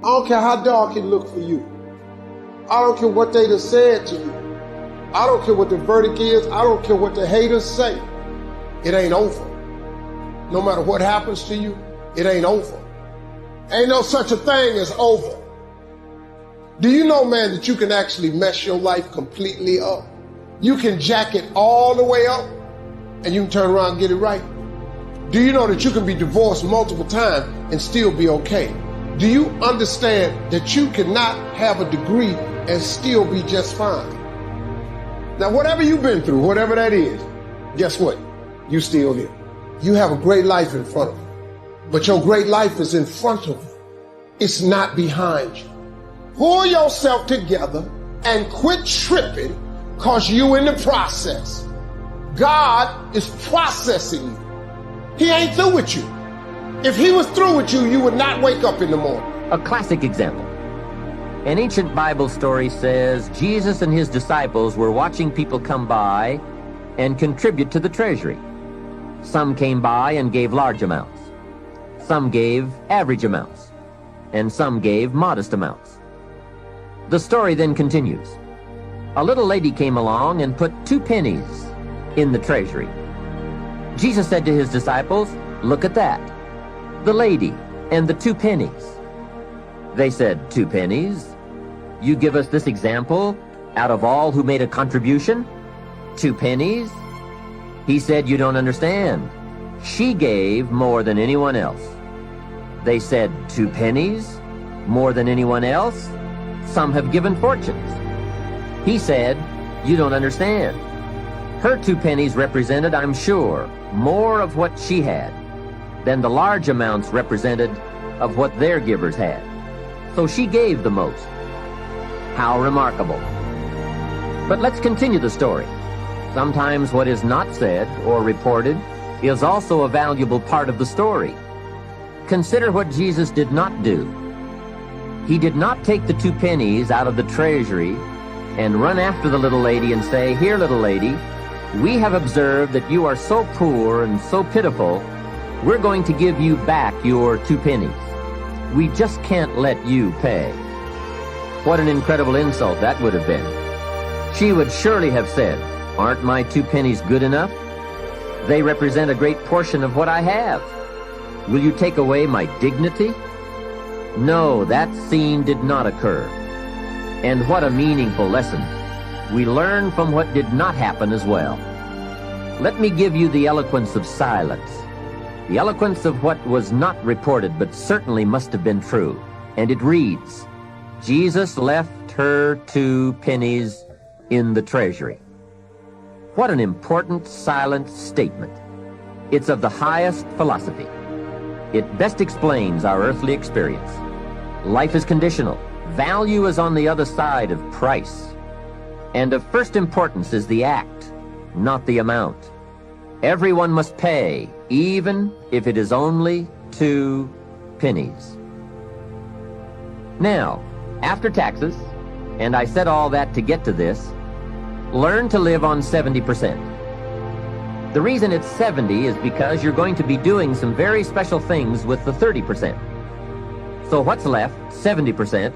don't care how dark it look for you. I don't care what they done said to you. I don't care what the verdict is. I don't care what the haters say. It ain't over. No matter what happens to you, it ain't over. Ain't no such a thing as over. Do you know, man, that you can actually mess your life completely up? You can jack it all the way up and you can turn around and get it right. Do you know that you can be divorced multiple times and still be okay? Do you understand that you cannot have a degree and still be just fine? Now, whatever you've been through, whatever that is, guess what? You still here. You have a great life in front of you, but your great life is in front of you. It's not behind you. Pull yourself together and quit tripping because you in the process. God is processing you. He ain't through with you. If he was through with you, you would not wake up in the morning. A classic example. An ancient Bible story says Jesus and his disciples were watching people come by and contribute to the treasury. Some came by and gave large amounts. Some gave average amounts. And some gave modest amounts. The story then continues. A little lady came along and put 2 pennies in the treasury. Jesus said to his disciples, "Look at that, the lady and the 2 pennies." They said, "2 pennies? You give us this example out of all who made a contribution? 2 pennies?" He said, "You don't understand. She gave more than anyone else." They said, 2 pennies? More than anyone else? Some have given fortunes. He said, "You don't understand. Her 2 pennies represented, I'm sure, more of what she had than the large amounts represented of what their givers had. So she gave the most." How remarkable. But let's continue the story. Sometimes what is not said or reported is also a valuable part of the story. Consider what Jesus did not do. He did not take the 2 pennies out of the treasury and run after the little lady and say, "Here, little lady, we have observed that you are so poor and so pitiful, we're going to give you back your 2 pennies. We just can't let you pay." What an incredible insult that would have been. She would surely have said, "Aren't my 2 pennies good enough? They represent a great portion of what I have. Will you take away my dignity?" No, that scene did not occur. And what a meaningful lesson. We learn from what did not happen as well. Let me give you the eloquence of silence. The eloquence of what was not reported but certainly must have been true. And it reads, Jesus left her 2 pennies in the treasury. What an important silent statement. It's of the highest philosophy. It best explains our earthly experience. Life is conditional. Value is on the other side of price. And of first importance is the act, not the amount. Everyone must pay, even if it is only 2 pennies. Now, after taxes, and I said all that to get to this, learn to live on 70%. The reason it's 70 is because you're going to be doing some very special things with the 30%. So what's left, 70%,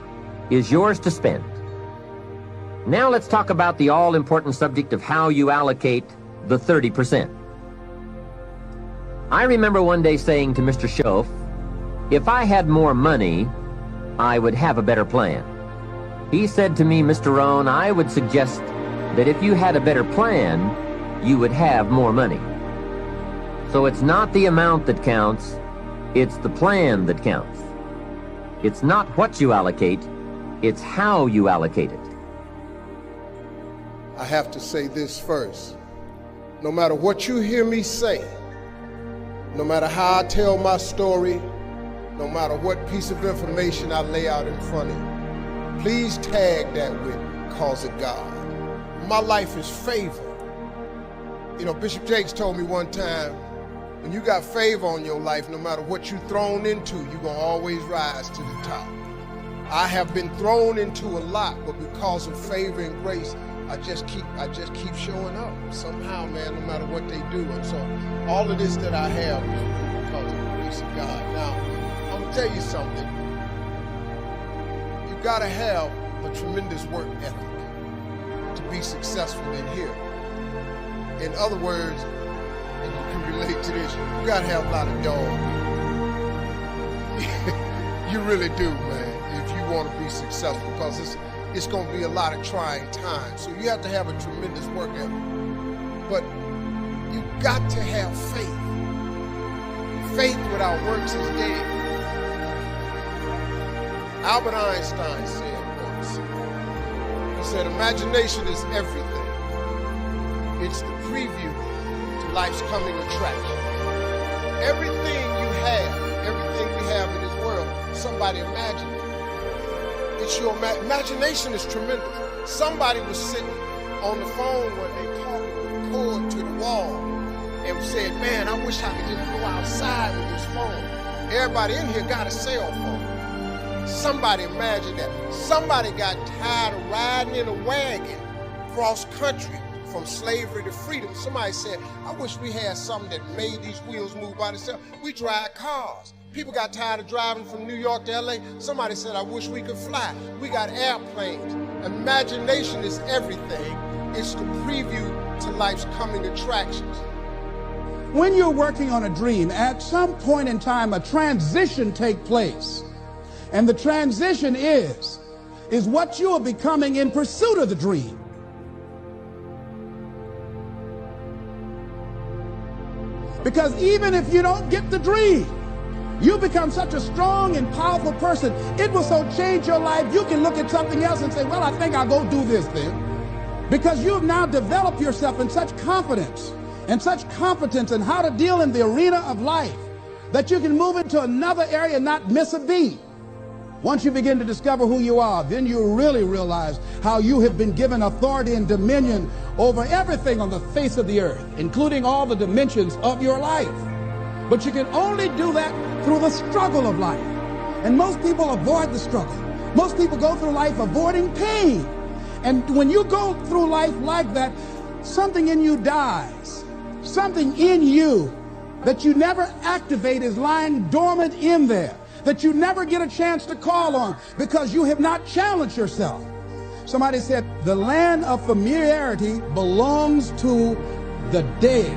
is yours to spend. Now let's talk about the all-important subject of how you allocate the 30%. I remember one day saying to Mr. Schoaf, if I had more money, I would have a better plan. He said to me, Mr. Rohn, I would suggest that if you had a better plan, you would have more money. So it's not the amount that counts, it's the plan that counts. It's not what you allocate, it's how you allocate it. I have to say this first. No matter what you hear me say, no matter how I tell my story, no matter what piece of information I lay out in front of you, please tag that with cause of God. My life is favor. You know, Bishop Jakes told me one time, when you got favor on your life, no matter what you're thrown into, you're gonna always rise to the top. I have been thrown into a lot, but because of favor and grace, I just keep showing up somehow, man, no matter what they do. And so all of this that I have is because of the grace of God. Now, I'm gonna tell you something. gotta have a tremendous work ethic to be successful in here. In other words, and you can relate to this, you gotta have a lot of dog. You really do, man, if you want to be successful, because it's going to be a lot of trying times. So you have to have a tremendous work ethic. But you got to have faith. Faith without works is dead. Albert Einstein said once, he said, imagination is everything. It's the preview to life's coming attraction. Everything you have, everything we have in this world, somebody imagined it. It's your imagination is tremendous. Somebody was sitting on the phone when they talking with a cord to the wall and said, man, I wish I could just go outside with this phone. Everybody in here got a cell phone. Somebody imagined that. Somebody got tired of riding in a wagon cross country from slavery to freedom. Somebody said, I wish we had something that made these wheels move by themselves. We drive cars. People got tired of driving from New York to LA. Somebody said, I wish we could fly. We got airplanes. Imagination is everything. It's the preview to life's coming attractions. When you're working on a dream, at some point in time, a transition takes place. And the transition is what you are becoming in pursuit of the dream. Because even if you don't get the dream, you become such a strong and powerful person. It will so change your life, you can look at something else and say, well, I think I'll go do this then. Because you have now developed yourself in such confidence and such competence in how to deal in the arena of life that you can move into another area and not miss a beat. Once you begin to discover who you are, then you really realize how you have been given authority and dominion over everything on the face of the earth, including all the dimensions of your life. But you can only do that through the struggle of life. And most people avoid the struggle. Most people go through life avoiding pain. And when you go through life like that, something in you dies. Something in you that you never activate is lying dormant in there, that you never get a chance to call on because you have not challenged yourself. Somebody said, the land of familiarity belongs to the dead.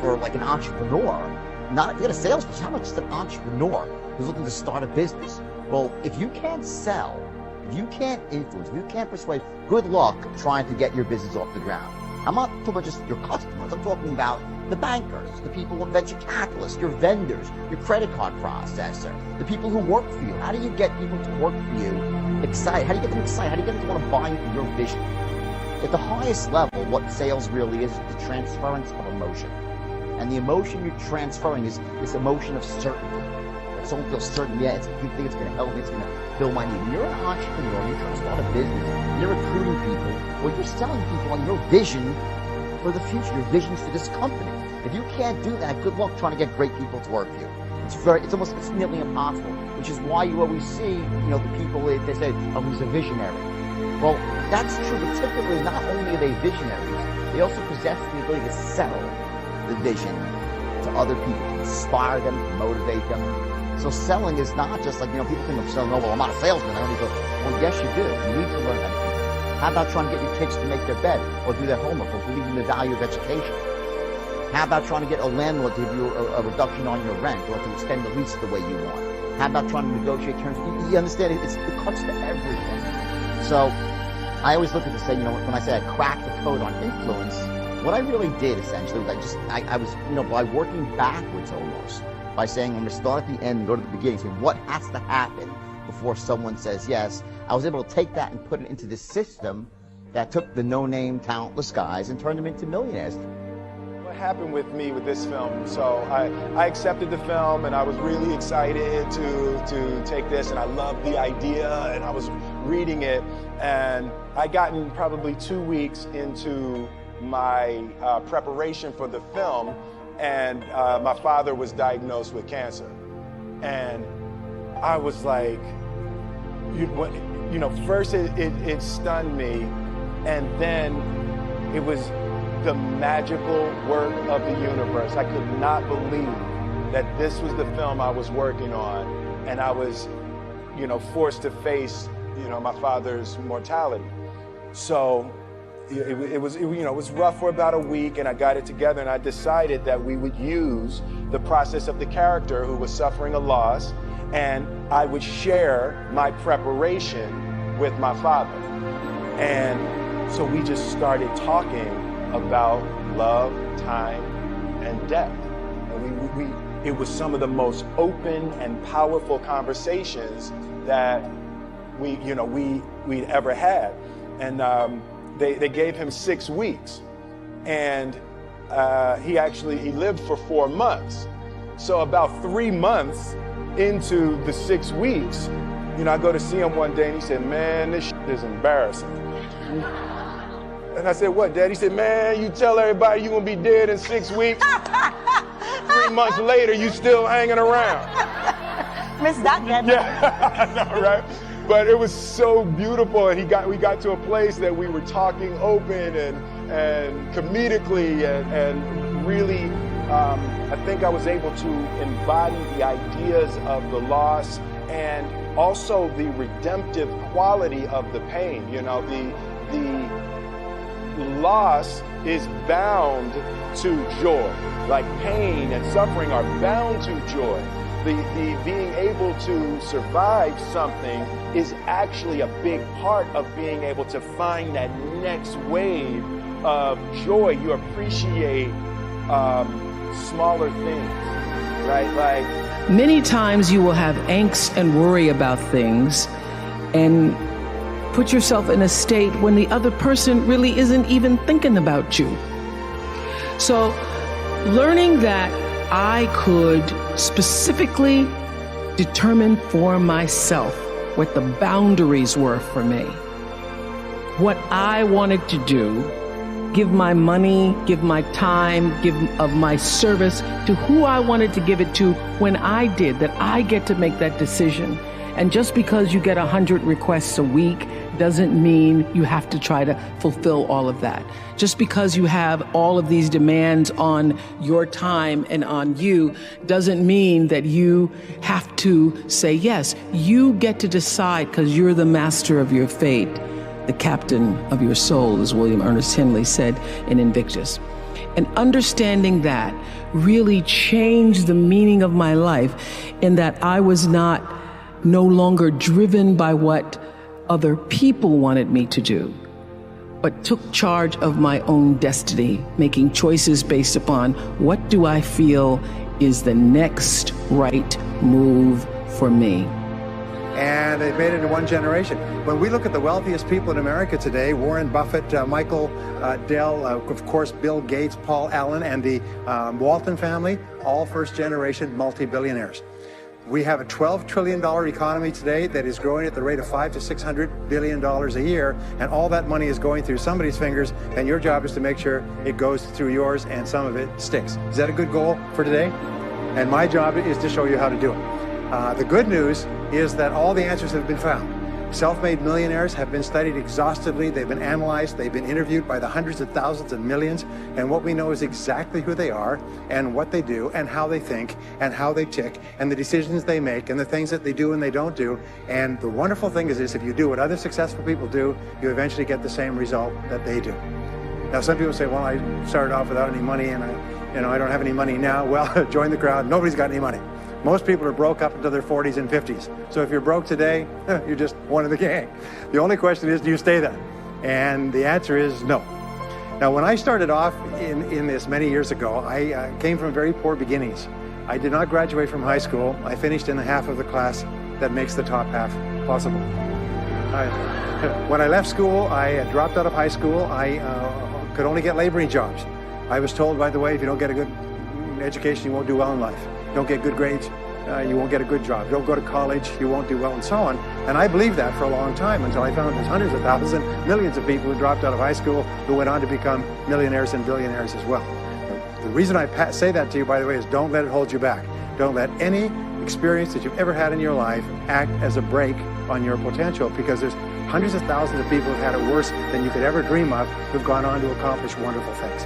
For like an entrepreneur, not get a salesperson, how much is an entrepreneur who's looking to start a business? Well, if you can't sell, if you can't influence, if you can't persuade, good luck trying to get your business off the ground. I'm not talking about just your customers, I'm talking about the bankers, the people in venture capitalists, your vendors, your credit card processor, the people who work for you. How do you get people to work for you excited? How do you get them excited? How do you get them to want to buy into your vision? At the highest level, what sales really is the transference of emotion. And the emotion you're transferring is this emotion of certainty. If someone feels certain, yeah, you think it's going to help me, it's going to fill my need. When you're an entrepreneur, you're trying to start a business, you're recruiting people, well, you're selling people on your vision for the future, your vision for this company. If you can't do that, good luck trying to get great people to work for you. It's nearly impossible, which is why you always see, the people, they say, oh, he's a visionary. Well, that's true, but typically not only are they visionaries, they also possess the ability to sell the vision to other people, to inspire them, to motivate them. So selling is not just like, people think of selling, oh, well, I'm not a salesman. I only go, well, yes, you do. You need to learn how to do that. How about trying to get your kids to make their bed or do their homework or believe in the value of education? How about trying to get a landlord to give you a reduction on your rent or to extend the lease the way you want? How about trying to negotiate terms? You understand, it cuts to everything. So I always look at this and say, when I say I cracked the code on influence, what I really did essentially was I was, by working backwards almost, by saying I'm going to start at the end and go to the beginning, saying what has to happen before someone says yes. I was able to take that and put it into this system that took the no-name, talentless guys and turned them into millionaires. What happened with me with this film? So I accepted the film and I was really excited to take this, and I loved the idea, and I was reading it, and I gotten probably 2 weeks into my preparation for the film, and my father was diagnosed with cancer. And I was like, first it stunned me, and then it was the magical work of the universe. I could not believe that this was the film I was working on, and I was forced to face, my father's mortality. So it was rough for about a week, and I got it together, and I decided that we would use the process of the character who was suffering a loss, and I would share my preparation with my father. And so we just started talking about love, time, and death. And it was some of the most open and powerful conversations that we'd ever had. And they gave him 6 weeks, and he lived for 4 months. So about 3 months into the 6 weeks, I go to see him one day, and he said, "Man, this shit is embarrassing." And I said, "What, Dad?" He said, "Man, you tell everybody you're gonna be dead in 6 weeks. 3 months later, you still hanging around." Miss that, Dad. Yeah, I know, right? But it was so beautiful, and we got to a place that we were talking open and comedically, and really, I think I was able to embody the ideas of the loss and also the redemptive quality of the pain. The loss is bound to joy. Like pain and suffering are bound to joy. The being able to survive something is actually a big part of being able to find that next wave of joy. You appreciate smaller things, right? Like many times you will have angst and worry about things and put yourself in a state when the other person really isn't even thinking about you. So learning that I could specifically determine for myself what the boundaries were for me, what I wanted to do, give my money, give my time, give of my service to who I wanted to give it to when I did, that I get to make that decision. And just because you get 100 requests a week doesn't mean you have to try to fulfill all of that. Just because you have all of these demands on your time and on you doesn't mean that you have to say yes. You get to decide because you're the master of your fate, the captain of your soul, as William Ernest Henley said in Invictus. And understanding that really changed the meaning of my life, in that I was no longer driven by what other people wanted me to do, but took charge of my own destiny, making choices based upon what do I feel is the next right move for me. And they've made it in one generation. When we look at the wealthiest people in America today, Warren Buffett, Michael Dell, of course, Bill Gates, Paul Allen, and the Walton family, all first-generation multi-billionaires. We have a $12 trillion economy today that is growing at the rate of $500 to $600 billion a year, and all that money is going through somebody's fingers, and your job is to make sure it goes through yours and some of it sticks. Is that a good goal for today? And my job is to show you how to do it. The good news is that all the answers have been found. Self-made millionaires have been studied exhaustively. They've been analyzed. They've been interviewed by the hundreds of thousands and millions. And what we know is exactly who they are and what they do and how they think and how they tick and the decisions they make and the things that they do and they don't do. And the wonderful thing is if you do what other successful people do, you eventually get the same result that they do. Now, some people say, well, I started off without any money and I don't have any money now. Well, join the crowd. Nobody's got any money. Most people are broke up into their 40s and 50s. So if you're broke today, you're just one of the gang. The only question is, do you stay there? And the answer is no. Now, when I started off in this many years ago, I came from very poor beginnings. I did not graduate from high school. I finished in the half of the class that makes the top half possible. When I left school, I dropped out of high school. I could only get laboring jobs. I was told, by the way, if you don't get a good education, you won't do well in life. Don't get good grades, you won't get a good job. Don't go to college, you won't do well, and so on. And I believed that for a long time until I found there's hundreds of thousands, millions of people who dropped out of high school who went on to become millionaires and billionaires as well. The reason I say that to you, by the way, is don't let it hold you back. Don't let any experience that you've ever had in your life act as a brake on your potential, because there's hundreds of thousands of people who've had it worse than you could ever dream of, who've gone on to accomplish wonderful things.